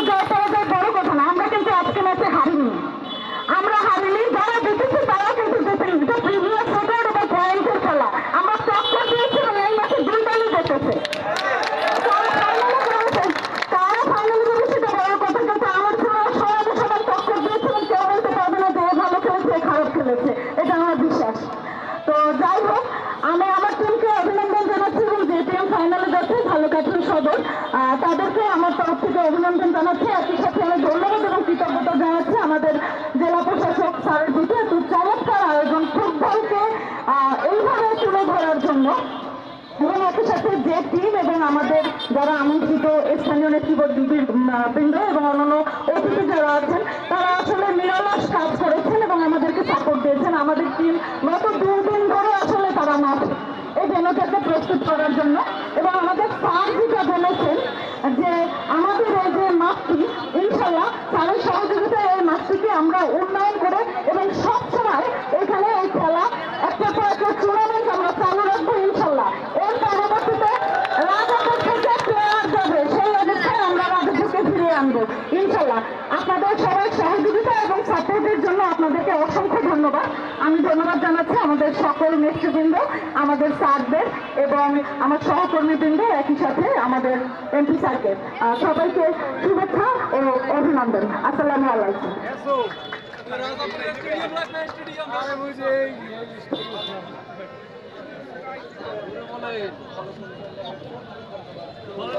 জয় পাওয়া যায় বড় কথা না, আমরা কিন্তু আজকে ম্যাচে হারিনি। আমরা হারিনি, যারা জিতেছে তারা কিন্তু জিতেনি। এটা প্রিভিয়াস রেকর্ড এবং পয়েন্টের খেলা। আমরা টক্কর দিয়েছি এবং এই ম্যাচে 2 দলই জিতেছে। তারা ফাইনালে যাবে সেটা বড় কথা, কিন্তু আমার সবাই টক্কর দিয়েছে এবং কেউ বলতে পারবে না যে এ ভালো খেলেছে এ খারাপ খেলেছে, এটা আমার বিশ্বাস। তো যাই হোক, আমি আমার টিমকে অভিনন্দন জানাচ্ছি এবং যে টিম ফাইনালে যাচ্ছে ঝালকাঠি সদর, তাদেরকে আমার তরফ থেকে অভিনন্দন জানাচ্ছি। একই সাথে আমি ধন্যবাদ এবং কৃতজ্ঞতা জানাচ্ছি আমাদের জেলা প্রশাসক স্যারের প্রতি এত চমৎকার আয়োজন, ফুটবলকে এইভাবে তুলে ধরার জন্য। এবং একই সাথে যে টিম এবং আমাদের যারা আমন্ত্রিত স্থানীয় নেতৃবৃন্দ এবং অন্যান্য অতিথি যারা আছেন, তারা আসলে নিরলস কাজ করেছেন এবং আমাদেরকে সাপোর্ট দিয়েছেন। আমাদের টিম গত 2 দিন ধরে আসলে তারা মাঠে এই ভেন্যুটাকে প্রস্তুত করার জন্য। এবং আমাদের স্যার যেটা বলেছেন যে আমাদের এই যে মাঠটি, ইনশাল্লাহ স্যারের সহযোগিতায় এই মাঠটিকে আমরা উন্নয়ন করে এবং সবসময় এখানে এই খেলা একটা পর একটা টুর্নামেন্ট আমরা চালু রাখবো ইনশাল্লাহ। এর পরবর্তীতে রাজাপুর থেকে প্লেয়ার যাবে, সেই অবস্থায় আমরা রাজাপুরকে ফিরিয়ে আনবো ইনশাল্লাহ। আপনাদের সবাই সহযোগিতা এবং সাপোর্টের জন্য আপনাদেরকে অসংখ্য ধন্যবাদ। আমি ধন্যবাদ জানাচ্ছি আমাদের সকল নেতৃবৃন্দ, আমাদের স্যারদের এবং আমার সহকর্মীবৃন্দ, একই সাথে আমাদের এমপি স্যারকে। সবাইকে শুভেচ্ছা ও অভিনন্দন। আসসালামু আলাইকুম। বলতে